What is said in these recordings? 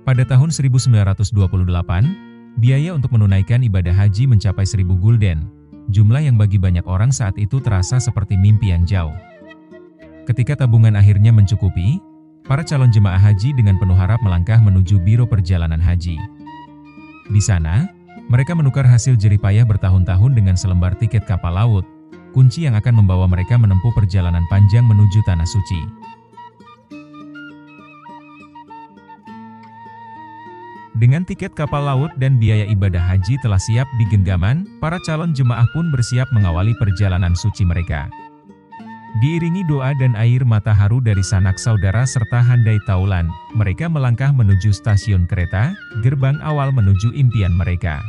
Pada tahun 1928, biaya untuk menunaikan ibadah haji mencapai 1.000 gulden, jumlah yang bagi banyak orang saat itu terasa seperti mimpi yang jauh. Ketika tabungan akhirnya mencukupi, para calon jemaah haji dengan penuh harap melangkah menuju Biro Perjalanan Haji. Di sana, mereka menukar hasil jerih payah bertahun-tahun dengan selembar tiket kapal laut, kunci yang akan membawa mereka menempuh perjalanan panjang menuju Tanah Suci. Dengan tiket kapal laut dan biaya ibadah haji telah siap di genggaman, para calon jemaah pun bersiap mengawali perjalanan suci mereka. Diiringi doa dan air mata haru dari sanak saudara serta handai taulan, mereka melangkah menuju stasiun kereta, gerbang awal menuju impian mereka.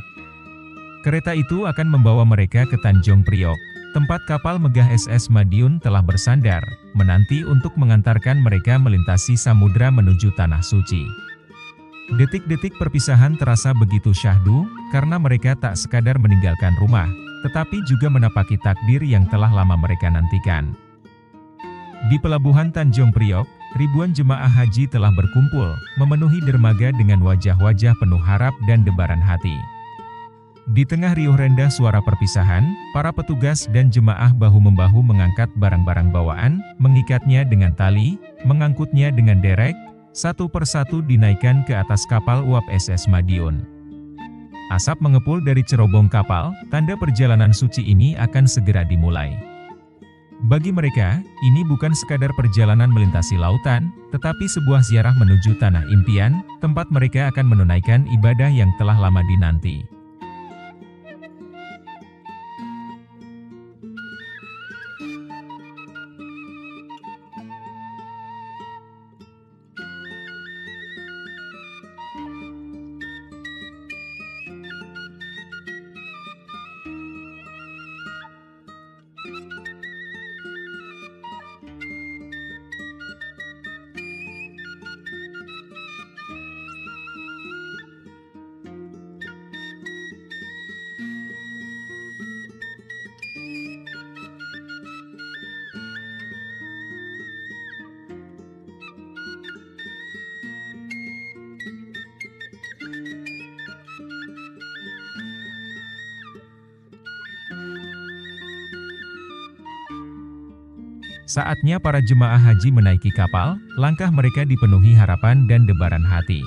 Kereta itu akan membawa mereka ke Tanjung Priok, tempat kapal megah SS Madiun telah bersandar, menanti untuk mengantarkan mereka melintasi samudra menuju Tanah Suci. Detik-detik perpisahan terasa begitu syahdu, karena mereka tak sekadar meninggalkan rumah, tetapi juga menapaki takdir yang telah lama mereka nantikan. Di Pelabuhan Tanjung Priok, ribuan jemaah haji telah berkumpul, memenuhi dermaga dengan wajah-wajah penuh harap dan debaran hati. Di tengah riuh rendah suara perpisahan, para petugas dan jemaah bahu-membahu mengangkat barang-barang bawaan, mengikatnya dengan tali, mengangkutnya dengan derek, satu persatu dinaikkan ke atas kapal uap SS Madiun. Asap mengepul dari cerobong kapal, tanda perjalanan suci ini akan segera dimulai. Bagi mereka, ini bukan sekadar perjalanan melintasi lautan, tetapi sebuah ziarah menuju tanah impian, tempat mereka akan menunaikan ibadah yang telah lama dinanti. Saatnya para jemaah haji menaiki kapal, langkah mereka dipenuhi harapan dan debaran hati.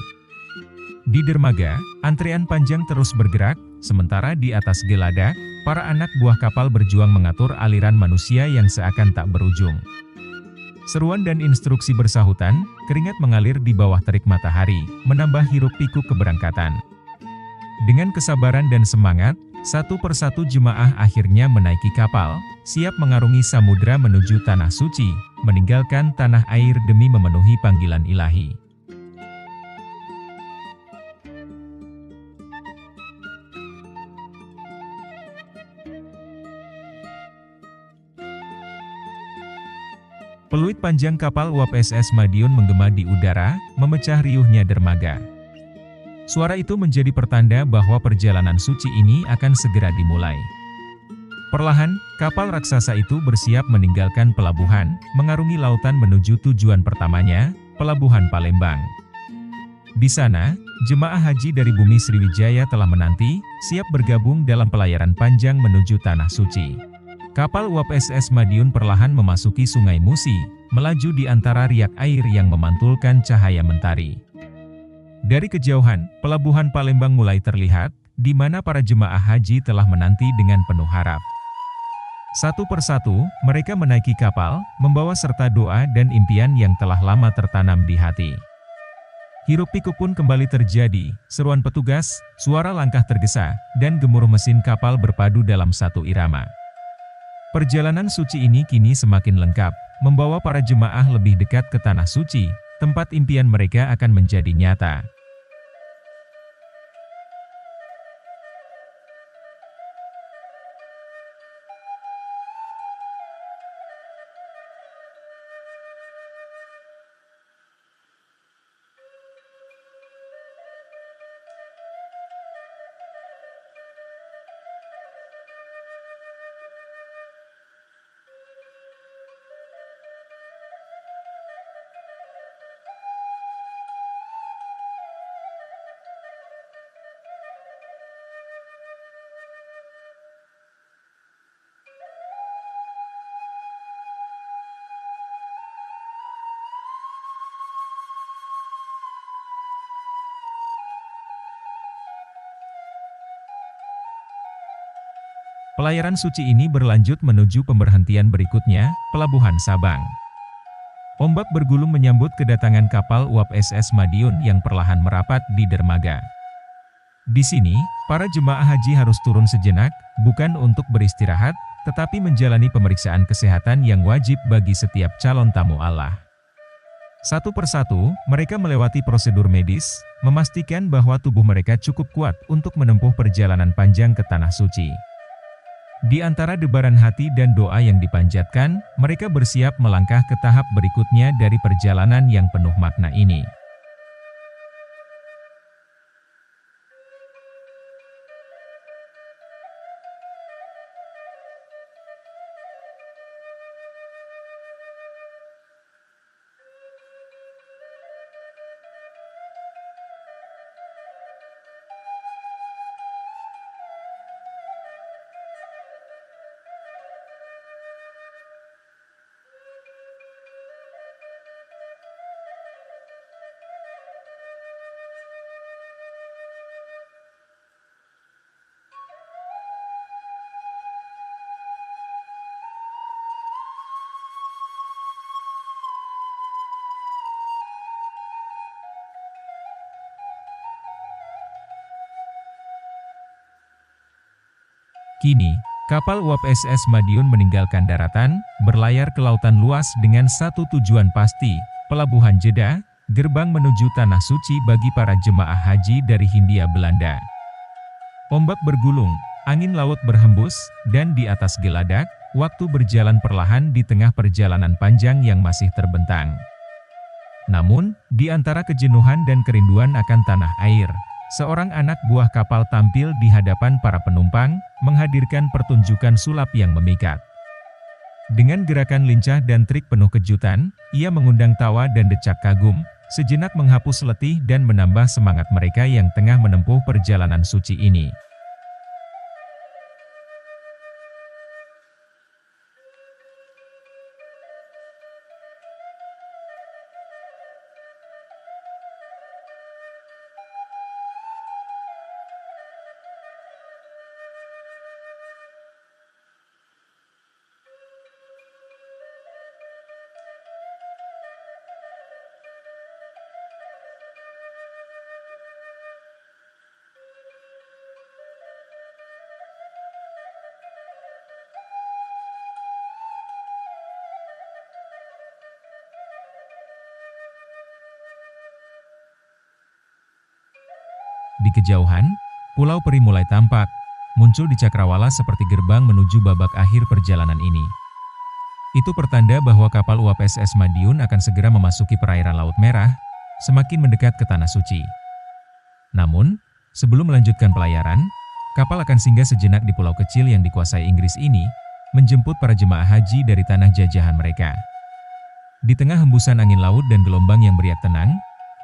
Di dermaga, antrean panjang terus bergerak, sementara di atas geladak, para anak buah kapal berjuang mengatur aliran manusia yang seakan tak berujung. Seruan dan instruksi bersahutan, keringat mengalir di bawah terik matahari, menambah hiruk-pikuk keberangkatan. Dengan kesabaran dan semangat, satu persatu jemaah akhirnya menaiki kapal, siap mengarungi samudra menuju Tanah Suci, meninggalkan tanah air demi memenuhi panggilan ilahi. Peluit panjang kapal uap SS Madiun menggema di udara, memecah riuhnya dermaga. Suara itu menjadi pertanda bahwa perjalanan suci ini akan segera dimulai. Perlahan, kapal raksasa itu bersiap meninggalkan pelabuhan, mengarungi lautan menuju tujuan pertamanya, Pelabuhan Palembang. Di sana, jemaah haji dari bumi Sriwijaya telah menanti, siap bergabung dalam pelayaran panjang menuju Tanah Suci. Kapal uap SS Madiun perlahan memasuki Sungai Musi, melaju di antara riak air yang memantulkan cahaya mentari. Dari kejauhan, Pelabuhan Palembang mulai terlihat, di mana para jemaah haji telah menanti dengan penuh harap. Satu persatu, mereka menaiki kapal, membawa serta doa dan impian yang telah lama tertanam di hati. Hiruk-pikuk pun kembali terjadi, seruan petugas, suara langkah tergesa, dan gemuruh mesin kapal berpadu dalam satu irama. Perjalanan suci ini kini semakin lengkap, membawa para jemaah lebih dekat ke Tanah Suci, tempat impian mereka akan menjadi nyata. Pelayaran suci ini berlanjut menuju pemberhentian berikutnya, Pelabuhan Sabang. Ombak bergulung menyambut kedatangan kapal uap SS Madiun yang perlahan merapat di dermaga. Di sini, para jemaah haji harus turun sejenak, bukan untuk beristirahat, tetapi menjalani pemeriksaan kesehatan yang wajib bagi setiap calon tamu Allah. Satu persatu, mereka melewati prosedur medis, memastikan bahwa tubuh mereka cukup kuat untuk menempuh perjalanan panjang ke Tanah Suci. Di antara debaran hati dan doa yang dipanjatkan, mereka bersiap melangkah ke tahap berikutnya dari perjalanan yang penuh makna ini. Kini, kapal uap SS Madiun meninggalkan daratan, berlayar ke lautan luas dengan satu tujuan pasti, Pelabuhan Jeddah, gerbang menuju Tanah Suci bagi para jemaah haji dari Hindia Belanda. Ombak bergulung, angin laut berhembus, dan di atas geladak, waktu berjalan perlahan di tengah perjalanan panjang yang masih terbentang. Namun, di antara kejenuhan dan kerinduan akan tanah air, seorang anak buah kapal tampil di hadapan para penumpang, menghadirkan pertunjukan sulap yang memikat. Dengan gerakan lincah dan trik penuh kejutan, ia mengundang tawa dan decak kagum, sejenak menghapus letih dan menambah semangat mereka yang tengah menempuh perjalanan suci ini. Di kejauhan, Pulau Peri mulai tampak, muncul di cakrawala seperti gerbang menuju babak akhir perjalanan ini. Itu pertanda bahwa kapal uap SS Madiun akan segera memasuki perairan Laut Merah, semakin mendekat ke Tanah Suci. Namun, sebelum melanjutkan pelayaran, kapal akan singgah sejenak di pulau kecil yang dikuasai Inggris ini, menjemput para jemaah haji dari tanah jajahan mereka. Di tengah hembusan angin laut dan gelombang yang beriak tenang,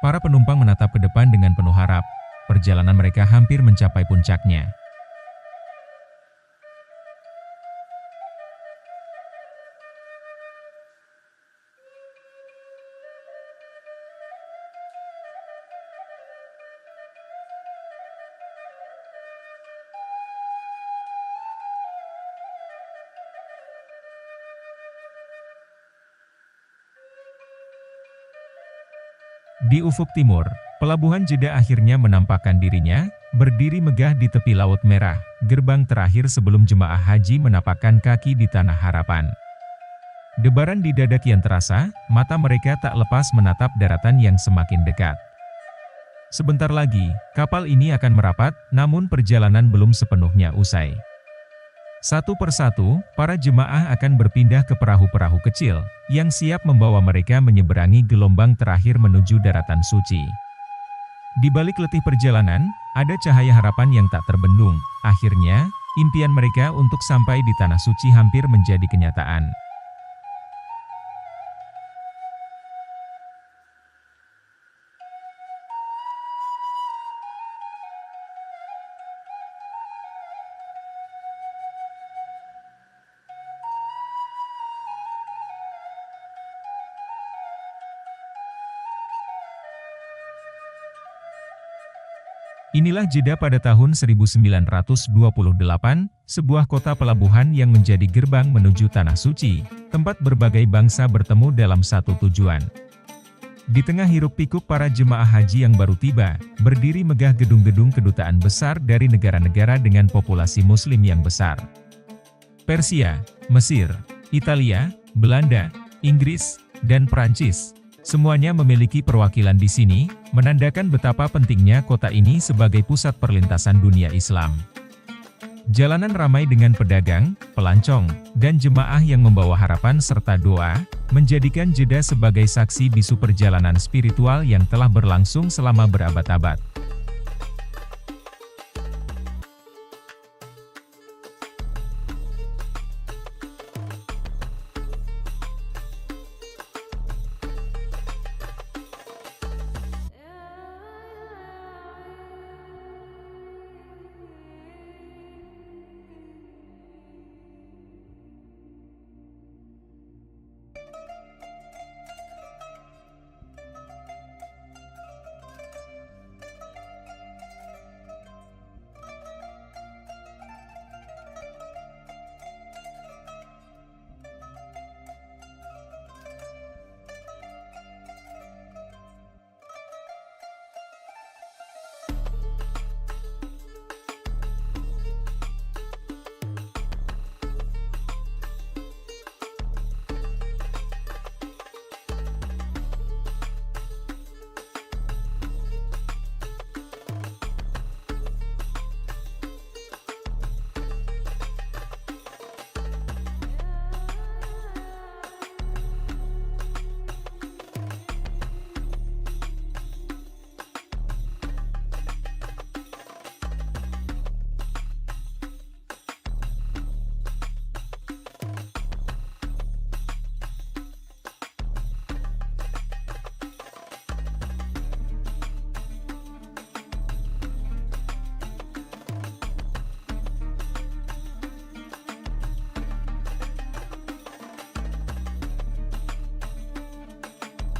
para penumpang menatap ke depan dengan penuh harap. Perjalanan mereka hampir mencapai puncaknya. Di ufuk timur, Pelabuhan Jeddah akhirnya menampakkan dirinya, berdiri megah di tepi Laut Merah, gerbang terakhir sebelum jemaah haji menapakkan kaki di Tanah Harapan. Debaran di dada kian terasa, mata mereka tak lepas menatap daratan yang semakin dekat. Sebentar lagi, kapal ini akan merapat, namun perjalanan belum sepenuhnya usai. Satu persatu, para jemaah akan berpindah ke perahu-perahu kecil, yang siap membawa mereka menyeberangi gelombang terakhir menuju daratan suci. Di balik letih perjalanan, ada cahaya harapan yang tak terbendung. Akhirnya, impian mereka untuk sampai di Tanah Suci hampir menjadi kenyataan. Inilah jeda pada tahun 1928, sebuah kota pelabuhan yang menjadi gerbang menuju Tanah Suci, tempat berbagai bangsa bertemu dalam satu tujuan. Di tengah hiruk-pikuk para jemaah haji yang baru tiba, berdiri megah gedung-gedung kedutaan besar dari negara-negara dengan populasi muslim yang besar. Persia, Mesir, Italia, Belanda, Inggris, dan Prancis. Semuanya memiliki perwakilan di sini, menandakan betapa pentingnya kota ini sebagai pusat perlintasan dunia Islam. Jalanan ramai dengan pedagang, pelancong, dan jemaah yang membawa harapan serta doa, menjadikan jeda sebagai saksi bisu perjalanan spiritual yang telah berlangsung selama berabad-abad.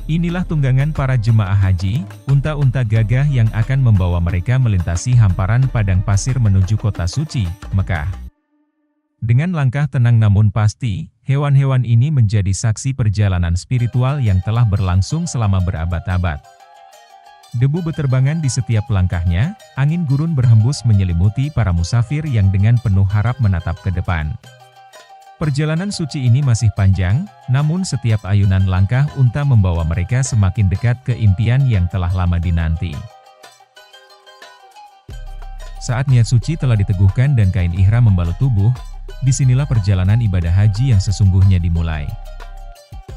Inilah tunggangan para jemaah haji, unta-unta gagah yang akan membawa mereka melintasi hamparan padang pasir menuju kota suci, Mekah. Dengan langkah tenang namun pasti, hewan-hewan ini menjadi saksi perjalanan spiritual yang telah berlangsung selama berabad-abad. Debu beterbangan di setiap langkahnya, angin gurun berhembus menyelimuti para musafir yang dengan penuh harap menatap ke depan. Perjalanan suci ini masih panjang, namun setiap ayunan langkah unta membawa mereka semakin dekat ke impian yang telah lama dinanti. Saat niat suci telah diteguhkan dan kain ihram membalut tubuh, disinilah perjalanan ibadah haji yang sesungguhnya dimulai.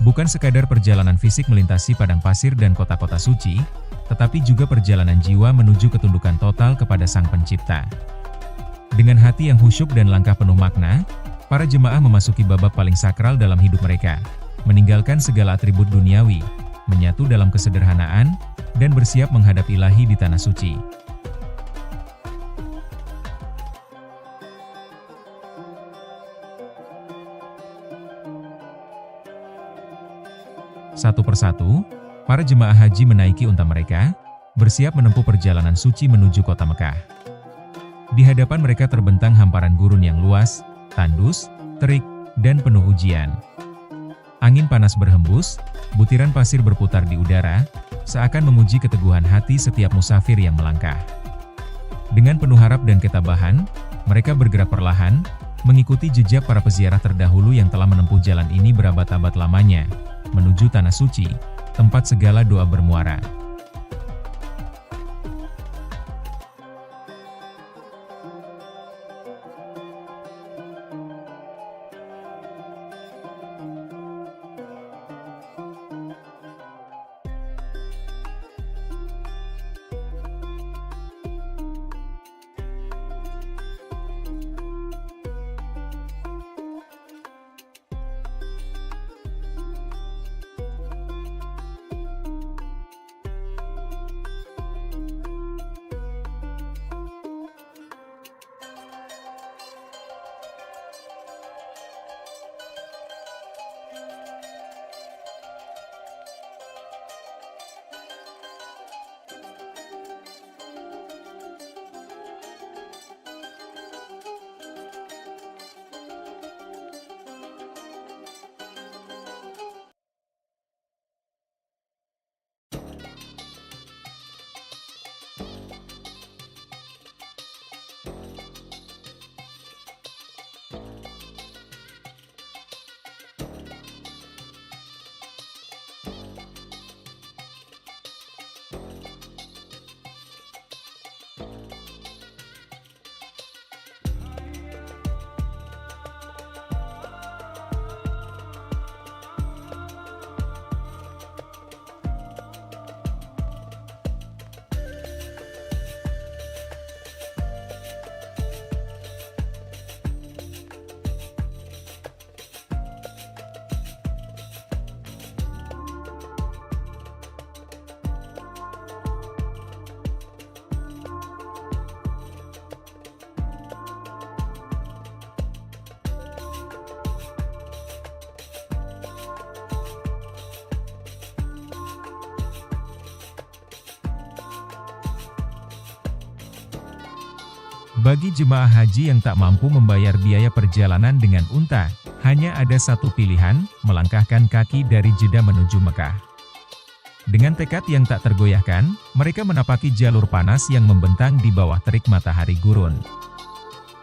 Bukan sekadar perjalanan fisik melintasi padang pasir dan kota-kota suci, tetapi juga perjalanan jiwa menuju ketundukan total kepada Sang Pencipta. Dengan hati yang khusyuk dan langkah penuh makna, para jemaah memasuki babak paling sakral dalam hidup mereka, meninggalkan segala atribut duniawi, menyatu dalam kesederhanaan, dan bersiap menghadap Ilahi di Tanah Suci. Satu persatu, para jemaah haji menaiki unta mereka, bersiap menempuh perjalanan suci menuju kota Mekah. Di hadapan mereka terbentang hamparan gurun yang luas, tandus, terik, dan penuh ujian. Angin panas berhembus, butiran pasir berputar di udara, seakan menguji keteguhan hati setiap musafir yang melangkah. Dengan penuh harap dan ketabahan, mereka bergerak perlahan, mengikuti jejak para peziarah terdahulu yang telah menempuh jalan ini berabad-abad lamanya, menuju Tanah Suci, tempat segala doa bermuara. Bagi jemaah haji yang tak mampu membayar biaya perjalanan dengan unta, hanya ada satu pilihan, melangkahkan kaki dari Jeddah menuju Mekah. Dengan tekad yang tak tergoyahkan, mereka menapaki jalur panas yang membentang di bawah terik matahari gurun.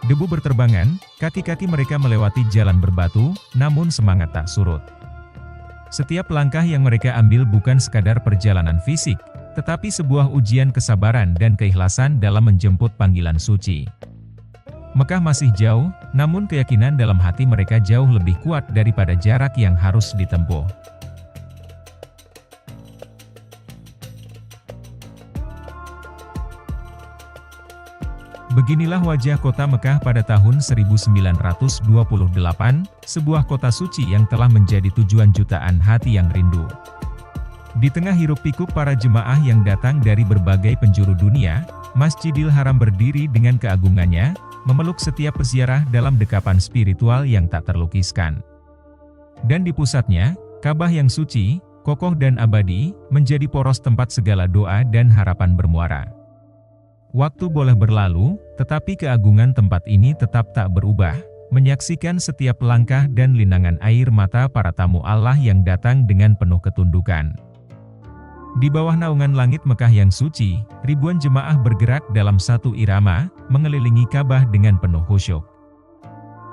Debu berterbangan, kaki-kaki mereka melewati jalan berbatu, namun semangat tak surut. Setiap langkah yang mereka ambil bukan sekadar perjalanan fisik, tetapi sebuah ujian kesabaran dan keikhlasan dalam menjemput panggilan suci. Mekah masih jauh, namun keyakinan dalam hati mereka jauh lebih kuat daripada jarak yang harus ditempuh. Beginilah wajah kota Mekah pada tahun 1928, sebuah kota suci yang telah menjadi tujuan jutaan hati yang rindu. Di tengah hiruk-pikuk para jemaah yang datang dari berbagai penjuru dunia, Masjidil Haram berdiri dengan keagungannya, memeluk setiap peziarah dalam dekapan spiritual yang tak terlukiskan. Dan di pusatnya, Ka'bah yang suci, kokoh dan abadi, menjadi poros tempat segala doa dan harapan bermuara. Waktu boleh berlalu, tetapi keagungan tempat ini tetap tak berubah, menyaksikan setiap langkah dan linangan air mata para tamu Allah yang datang dengan penuh ketundukan. Di bawah naungan langit Mekah yang suci, ribuan jemaah bergerak dalam satu irama, mengelilingi Ka'bah dengan penuh khusyuk.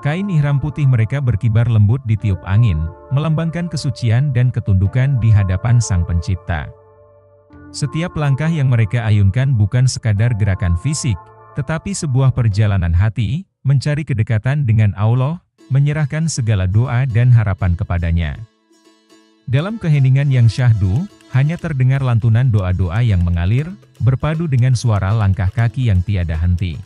Kain ihram putih mereka berkibar lembut ditiup angin, melambangkan kesucian dan ketundukan di hadapan Sang Pencipta. Setiap langkah yang mereka ayunkan bukan sekadar gerakan fisik, tetapi sebuah perjalanan hati, mencari kedekatan dengan Allah, menyerahkan segala doa dan harapan kepadanya. Dalam keheningan yang syahdu, hanya terdengar lantunan doa-doa yang mengalir, berpadu dengan suara langkah kaki yang tiada henti.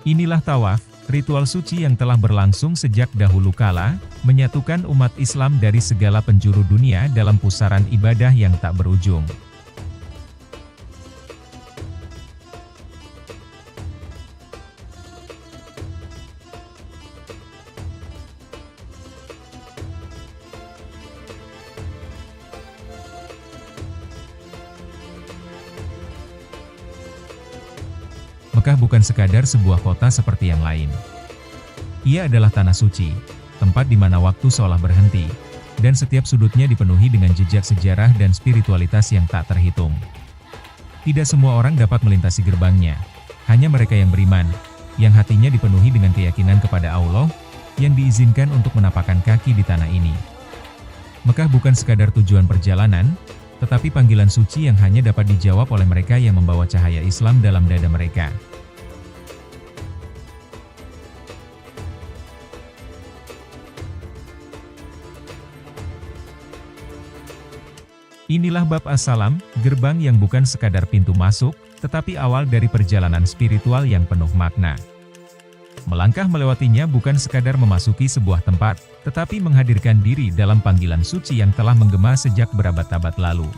Inilah tawaf, ritual suci yang telah berlangsung sejak dahulu kala, menyatukan umat Islam dari segala penjuru dunia dalam pusaran ibadah yang tak berujung. Mekah bukan sekadar sebuah kota seperti yang lain. Ia adalah tanah suci, tempat di mana waktu seolah berhenti, dan setiap sudutnya dipenuhi dengan jejak sejarah dan spiritualitas yang tak terhitung. Tidak semua orang dapat melintasi gerbangnya, hanya mereka yang beriman, yang hatinya dipenuhi dengan keyakinan kepada Allah, yang diizinkan untuk menapakkan kaki di tanah ini. Mekah bukan sekadar tujuan perjalanan, tetapi panggilan suci yang hanya dapat dijawab oleh mereka yang membawa cahaya Islam dalam dada mereka. Inilah bab As-Salam, gerbang yang bukan sekadar pintu masuk, tetapi awal dari perjalanan spiritual yang penuh makna. Melangkah melewatinya bukan sekadar memasuki sebuah tempat, tetapi menghadirkan diri dalam panggilan suci yang telah menggema sejak berabad-abad lalu.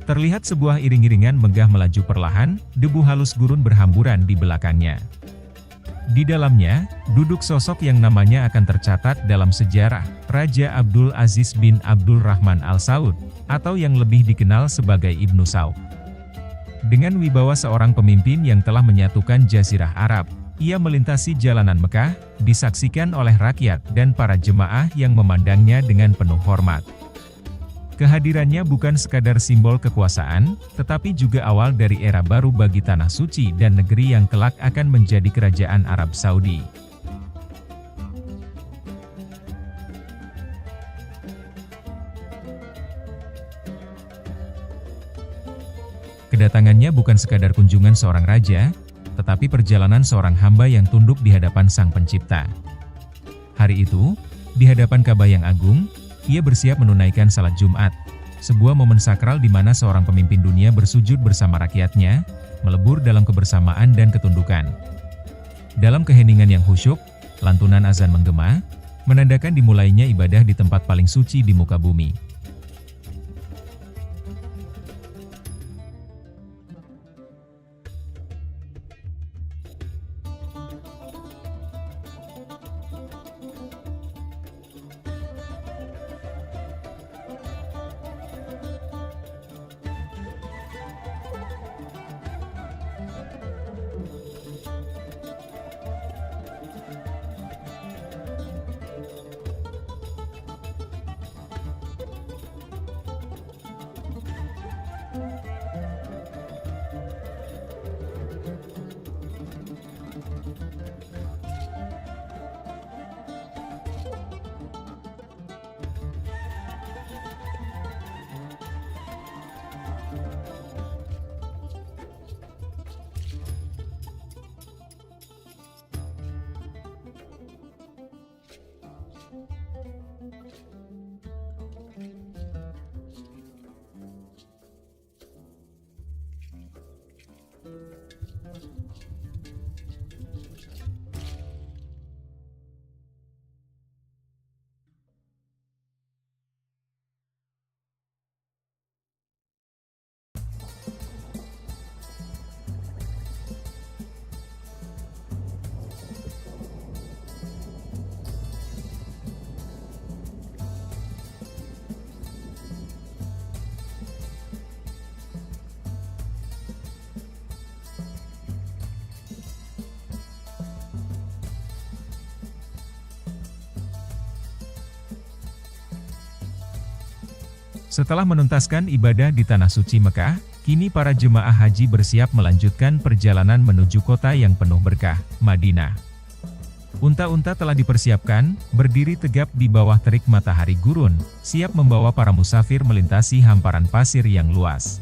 Terlihat sebuah iring-iringan megah melaju perlahan, debu halus gurun berhamburan di belakangnya. Di dalamnya, duduk sosok yang namanya akan tercatat dalam sejarah, Raja Abdul Aziz bin Abdul Rahman Al Saud, atau yang lebih dikenal sebagai Ibnu Saud. Dengan wibawa seorang pemimpin yang telah menyatukan Jazirah Arab, ia melintasi jalanan Mekah, disaksikan oleh rakyat dan para jemaah yang memandangnya dengan penuh hormat. Kehadirannya bukan sekadar simbol kekuasaan, tetapi juga awal dari era baru bagi Tanah Suci dan negeri yang kelak akan menjadi kerajaan Arab Saudi. Kedatangannya bukan sekadar kunjungan seorang raja, tetapi perjalanan seorang hamba yang tunduk di hadapan Sang Pencipta. Hari itu, di hadapan Ka'bah yang agung, ia bersiap menunaikan salat Jumat, sebuah momen sakral di mana seorang pemimpin dunia bersujud bersama rakyatnya, melebur dalam kebersamaan dan ketundukan. Dalam keheningan yang khusyuk, lantunan azan menggema, menandakan dimulainya ibadah di tempat paling suci di muka bumi. Setelah menuntaskan ibadah di Tanah Suci Mekah, kini para jemaah haji bersiap melanjutkan perjalanan menuju kota yang penuh berkah, Madinah. Unta-unta telah dipersiapkan, berdiri tegap di bawah terik matahari gurun, siap membawa para musafir melintasi hamparan pasir yang luas.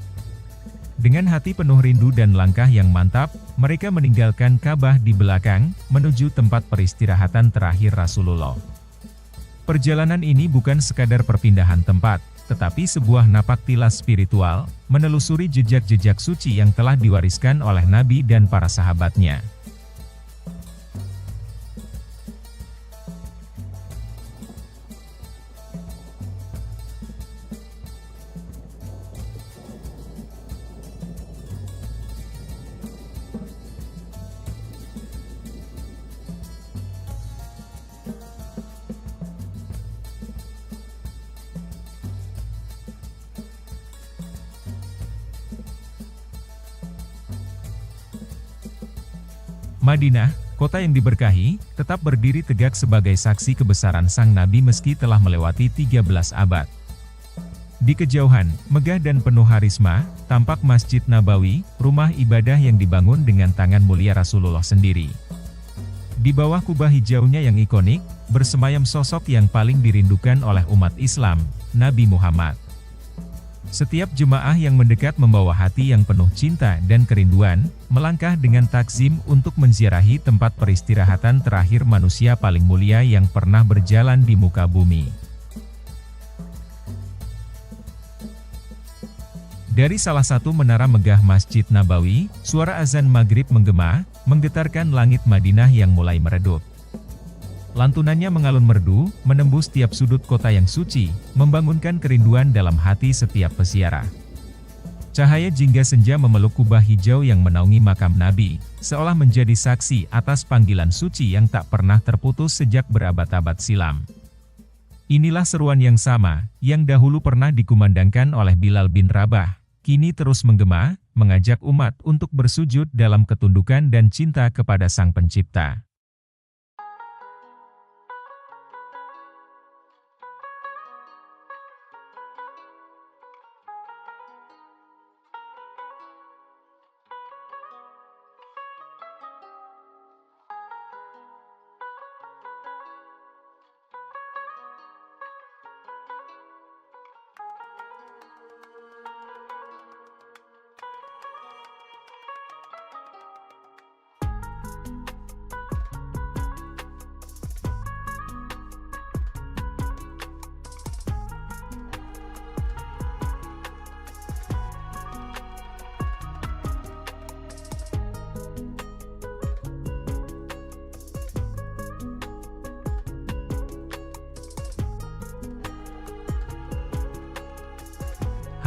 Dengan hati penuh rindu dan langkah yang mantap, mereka meninggalkan Ka'bah di belakang, menuju tempat peristirahatan terakhir Rasulullah. Perjalanan ini bukan sekadar perpindahan tempat, tetapi sebuah napaktilas spiritual, menelusuri jejak-jejak suci yang telah diwariskan oleh Nabi dan para sahabatnya. Madinah, kota yang diberkahi, tetap berdiri tegak sebagai saksi kebesaran sang Nabi meski telah melewati 13 abad. Di kejauhan, megah dan penuh harisma, tampak Masjid Nabawi, rumah ibadah yang dibangun dengan tangan mulia Rasulullah sendiri. Di bawah kubah hijaunya yang ikonik, bersemayam sosok yang paling dirindukan oleh umat Islam, Nabi Muhammad. Setiap jemaah yang mendekat membawa hati yang penuh cinta dan kerinduan, melangkah dengan takzim untuk menziarahi tempat peristirahatan terakhir manusia paling mulia yang pernah berjalan di muka bumi. Dari salah satu menara megah Masjid Nabawi, suara azan maghrib menggema, menggetarkan langit Madinah yang mulai meredup. Lantunannya mengalun merdu, menembus tiap sudut kota yang suci, membangunkan kerinduan dalam hati setiap peziarah. Cahaya jingga senja memeluk kubah hijau yang menaungi makam Nabi, seolah menjadi saksi atas panggilan suci yang tak pernah terputus sejak berabad-abad silam. Inilah seruan yang sama, yang dahulu pernah dikumandangkan oleh Bilal bin Rabah, kini terus menggema, mengajak umat untuk bersujud dalam ketundukan dan cinta kepada Sang Pencipta.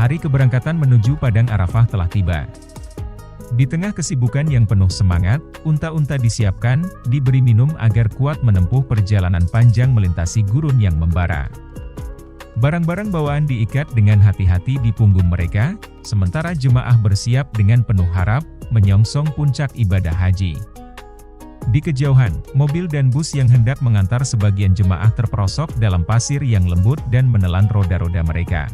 Hari keberangkatan menuju Padang Arafah telah tiba. Di tengah kesibukan yang penuh semangat, unta-unta disiapkan, diberi minum agar kuat menempuh perjalanan panjang melintasi gurun yang membara. Barang-barang bawaan diikat dengan hati-hati di punggung mereka, sementara jemaah bersiap dengan penuh harap, menyongsong puncak ibadah haji. Di kejauhan, mobil dan bus yang hendak mengantar sebagian jemaah terperosok dalam pasir yang lembut dan menelan roda-roda mereka.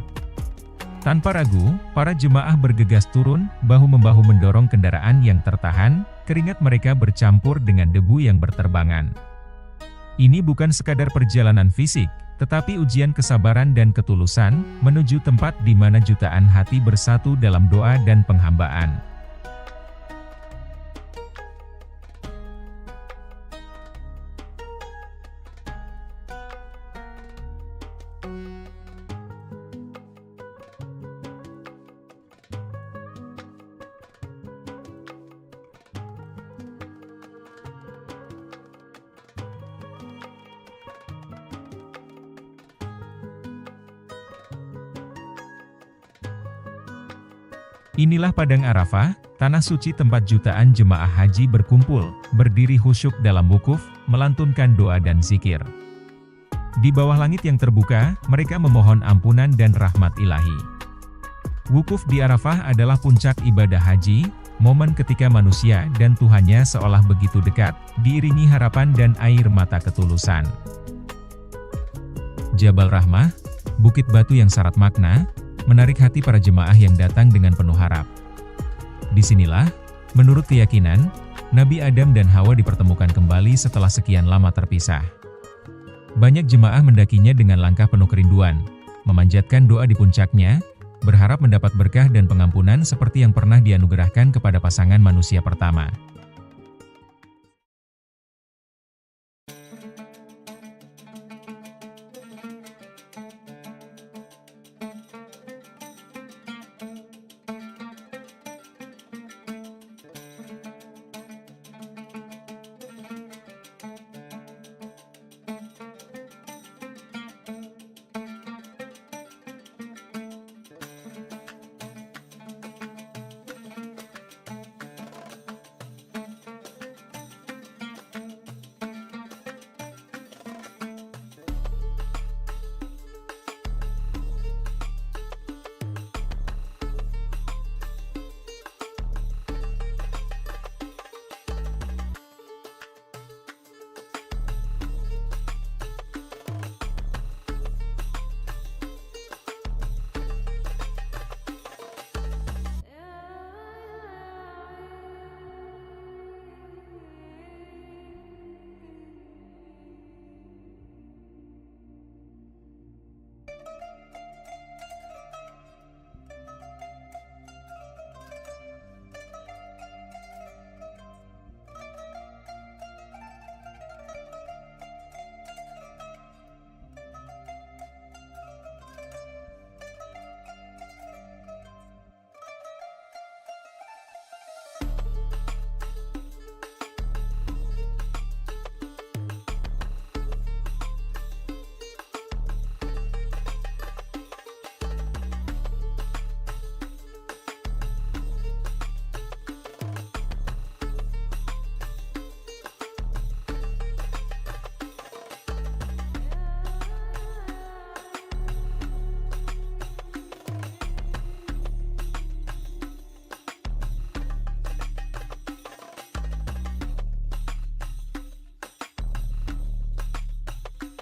Tanpa ragu, para jemaah bergegas turun, bahu-membahu mendorong kendaraan yang tertahan, keringat mereka bercampur dengan debu yang berterbangan. Ini bukan sekadar perjalanan fisik, tetapi ujian kesabaran dan ketulusan, menuju tempat di mana jutaan hati bersatu dalam doa dan penghambaan. Inilah Padang Arafah, tanah suci tempat jutaan jemaah haji berkumpul, berdiri khusyuk dalam wukuf, melantunkan doa dan zikir. Di bawah langit yang terbuka, mereka memohon ampunan dan rahmat ilahi. Wukuf di Arafah adalah puncak ibadah haji, momen ketika manusia dan Tuhannya seolah begitu dekat, diiringi harapan dan air mata ketulusan. Jabal Rahmah, bukit batu yang syarat makna, menarik hati para jemaah yang datang dengan penuh harap. Disinilah, menurut keyakinan, Nabi Adam dan Hawa dipertemukan kembali setelah sekian lama terpisah. Banyak jemaah mendakinya dengan langkah penuh kerinduan, memanjatkan doa di puncaknya, berharap mendapat berkah dan pengampunan seperti yang pernah dianugerahkan kepada pasangan manusia pertama.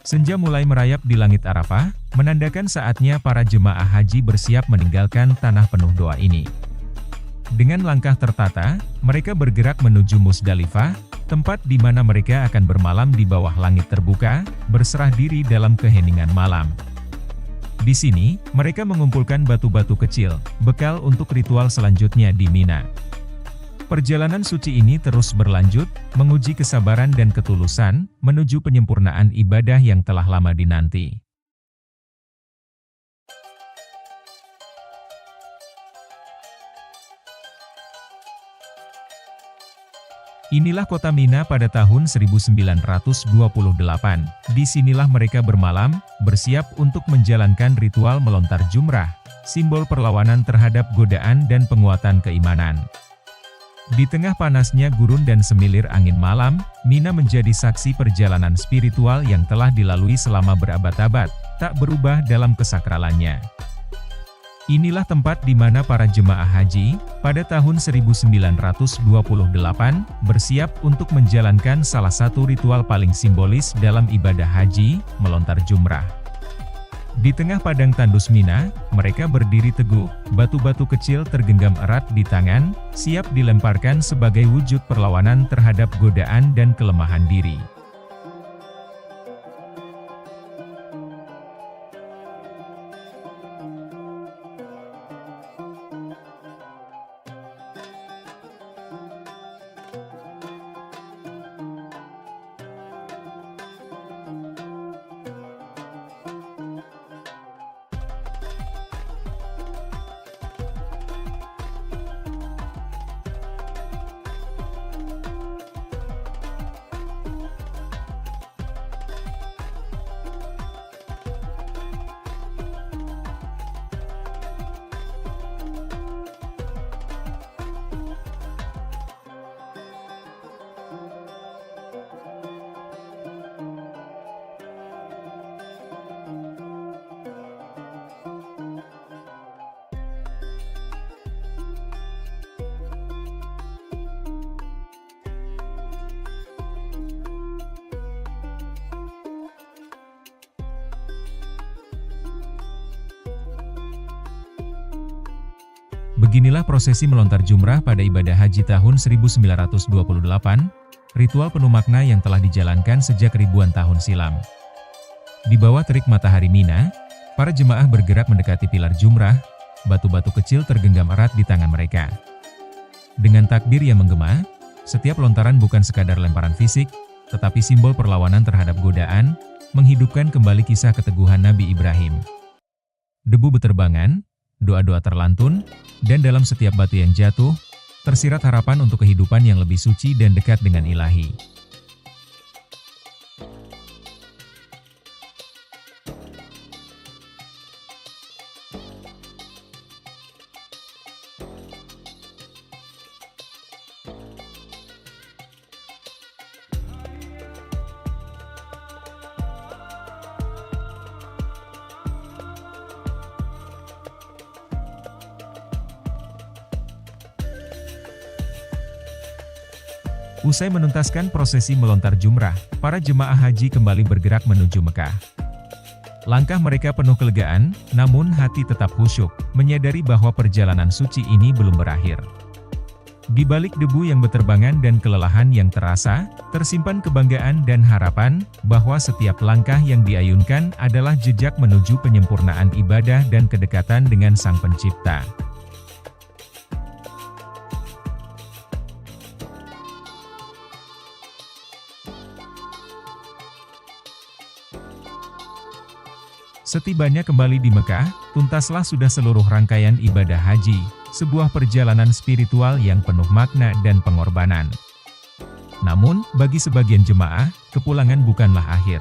Senja mulai merayap di langit Arafah, menandakan saatnya para jemaah haji bersiap meninggalkan tanah penuh doa ini. Dengan langkah tertata, mereka bergerak menuju Musdalifah, tempat di mana mereka akan bermalam di bawah langit terbuka, berserah diri dalam keheningan malam. Di sini, mereka mengumpulkan batu-batu kecil, bekal untuk ritual selanjutnya di Mina. Perjalanan suci ini terus berlanjut, menguji kesabaran dan ketulusan, menuju penyempurnaan ibadah yang telah lama dinanti. Inilah kota Mina pada tahun 1928. Disinilah mereka bermalam, bersiap untuk menjalankan ritual melontar jumrah, simbol perlawanan terhadap godaan dan penguatan keimanan. Di tengah panasnya gurun dan semilir angin malam, Mina menjadi saksi perjalanan spiritual yang telah dilalui selama berabad-abad, tak berubah dalam kesakralannya. Inilah tempat di mana para jemaah haji, pada tahun 1928, bersiap untuk menjalankan salah satu ritual paling simbolis dalam ibadah haji, melontar jumrah. Di tengah padang tandus Mina, mereka berdiri teguh, batu-batu kecil tergenggam erat di tangan, siap dilemparkan sebagai wujud perlawanan terhadap godaan dan kelemahan diri. Beginilah prosesi melontar jumrah pada ibadah haji tahun 1928, ritual penuh makna yang telah dijalankan sejak ribuan tahun silam. Di bawah terik matahari Mina, para jemaah bergerak mendekati pilar jumrah, batu-batu kecil tergenggam erat di tangan mereka. Dengan takbir yang menggema, setiap lontaran bukan sekadar lemparan fisik, tetapi simbol perlawanan terhadap godaan, menghidupkan kembali kisah keteguhan Nabi Ibrahim. Debu beterbangan, doa-doa terlantun, dan dalam setiap batu yang jatuh, tersirat harapan untuk kehidupan yang lebih suci dan dekat dengan Ilahi. Usai menuntaskan prosesi melontar jumrah, para jemaah haji kembali bergerak menuju Mekah. Langkah mereka penuh kelegaan, namun hati tetap khusyuk, menyadari bahwa perjalanan suci ini belum berakhir. Di balik debu yang beterbangan dan kelelahan yang terasa, tersimpan kebanggaan dan harapan, bahwa setiap langkah yang diayunkan adalah jejak menuju penyempurnaan ibadah dan kedekatan dengan Sang Pencipta. Setibanya kembali di Mekah, tuntaslah sudah seluruh rangkaian ibadah haji, sebuah perjalanan spiritual yang penuh makna dan pengorbanan. Namun, bagi sebagian jemaah, kepulangan bukanlah akhir.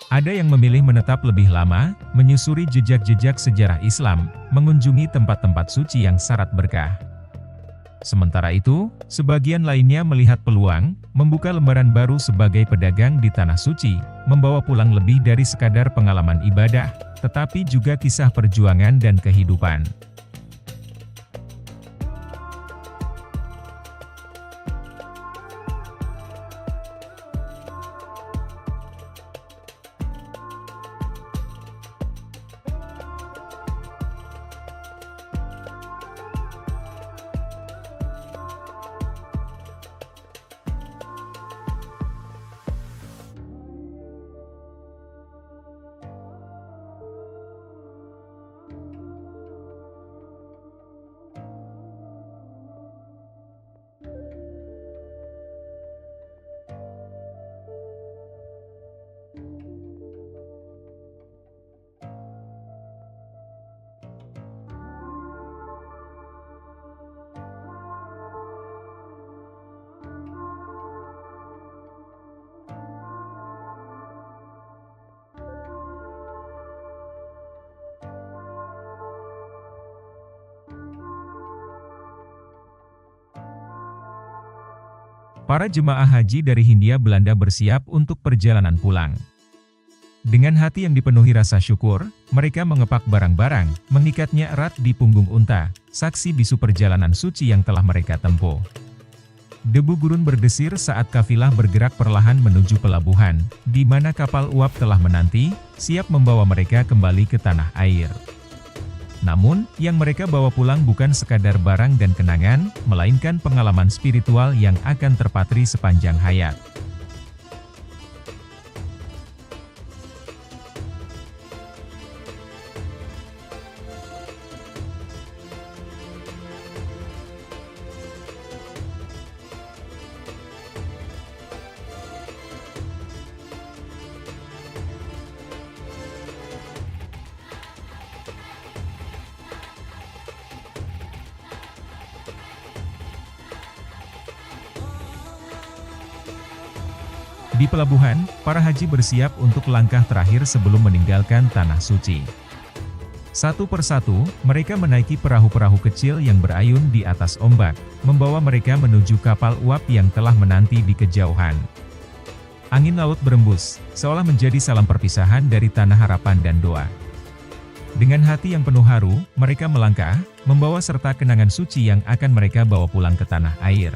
Ada yang memilih menetap lebih lama, menyusuri jejak-jejak sejarah Islam, mengunjungi tempat-tempat suci yang syarat berkah. Sementara itu, sebagian lainnya melihat peluang, membuka lembaran baru sebagai pedagang di Tanah Suci, membawa pulang lebih dari sekadar pengalaman ibadah, tetapi juga kisah perjuangan dan kehidupan. Para jemaah haji dari Hindia Belanda bersiap untuk perjalanan pulang. Dengan hati yang dipenuhi rasa syukur, mereka mengepak barang-barang, mengikatnya erat di punggung unta, saksi bisu perjalanan suci yang telah mereka tempuh. Debu gurun berdesir saat kafilah bergerak perlahan menuju pelabuhan, di mana kapal uap telah menanti, siap membawa mereka kembali ke tanah air. Namun, yang mereka bawa pulang bukan sekadar barang dan kenangan, melainkan pengalaman spiritual yang akan terpatri sepanjang hayat. Di pelabuhan, para haji bersiap untuk langkah terakhir sebelum meninggalkan tanah suci. Satu persatu, mereka menaiki perahu-perahu kecil yang berayun di atas ombak, membawa mereka menuju kapal uap yang telah menanti di kejauhan. Angin laut berembus, seolah menjadi salam perpisahan dari tanah harapan dan doa. Dengan hati yang penuh haru, mereka melangkah, membawa serta kenangan suci yang akan mereka bawa pulang ke tanah air.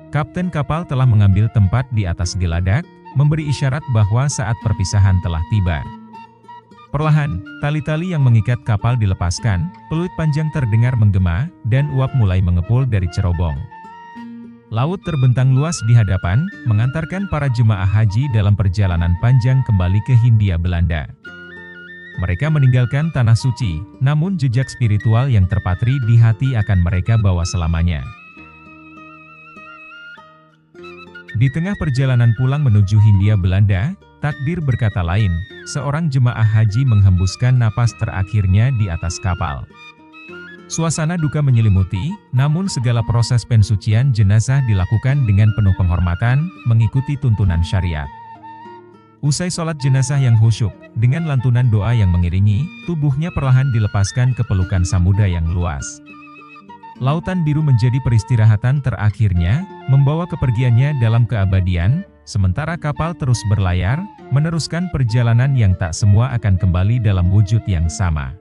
Kapten kapal telah mengambil tempat di atas geladak, memberi isyarat bahwa saat perpisahan telah tiba. Perlahan, tali-tali yang mengikat kapal dilepaskan, peluit panjang terdengar menggema, dan uap mulai mengepul dari cerobong. Laut terbentang luas di hadapan, mengantarkan para jemaah haji dalam perjalanan panjang kembali ke Hindia Belanda. Mereka meninggalkan tanah suci, namun jejak spiritual yang terpatri di hati akan mereka bawa selamanya. Di tengah perjalanan pulang menuju Hindia Belanda, takdir berkata lain, seorang jemaah haji menghembuskan napas terakhirnya di atas kapal. Suasana duka menyelimuti, namun segala proses pensucian jenazah dilakukan dengan penuh penghormatan, mengikuti tuntunan syariat. Usai sholat jenazah yang khusyuk, dengan lantunan doa yang mengiringi, tubuhnya perlahan dilepaskan ke pelukan samudra yang luas. Lautan biru menjadi peristirahatan terakhirnya, membawa kepergiannya dalam keabadian, sementara kapal terus berlayar, meneruskan perjalanan yang tak semua akan kembali dalam wujud yang sama.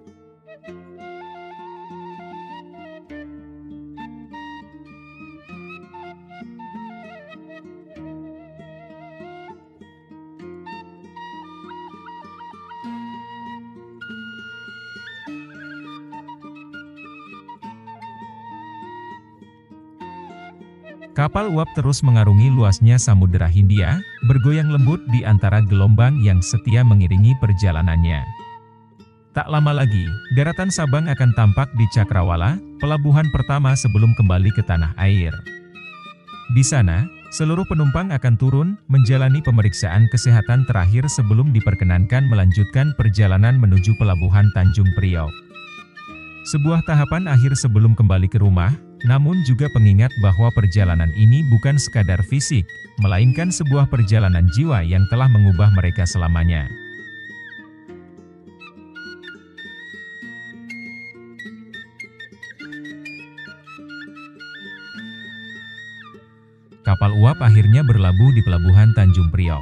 Kapal uap terus mengarungi luasnya Samudera Hindia, bergoyang lembut di antara gelombang yang setia mengiringi perjalanannya. Tak lama lagi, daratan Sabang akan tampak di Cakrawala, pelabuhan pertama sebelum kembali ke tanah air. Di sana, seluruh penumpang akan turun, menjalani pemeriksaan kesehatan terakhir sebelum diperkenankan melanjutkan perjalanan menuju pelabuhan Tanjung Priok. Sebuah tahapan akhir sebelum kembali ke rumah, Namun juga pengingat bahwa perjalanan ini bukan sekadar fisik, melainkan sebuah perjalanan jiwa yang telah mengubah mereka selamanya. Kapal uap akhirnya berlabuh di pelabuhan Tanjung Priok,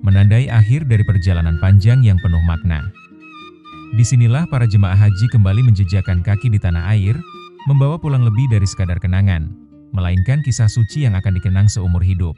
menandai akhir dari perjalanan panjang yang penuh makna. Disinilah para jemaah haji kembali menjejakkan kaki di tanah air, membawa pulang lebih dari sekadar kenangan, melainkan kisah suci yang akan dikenang seumur hidup.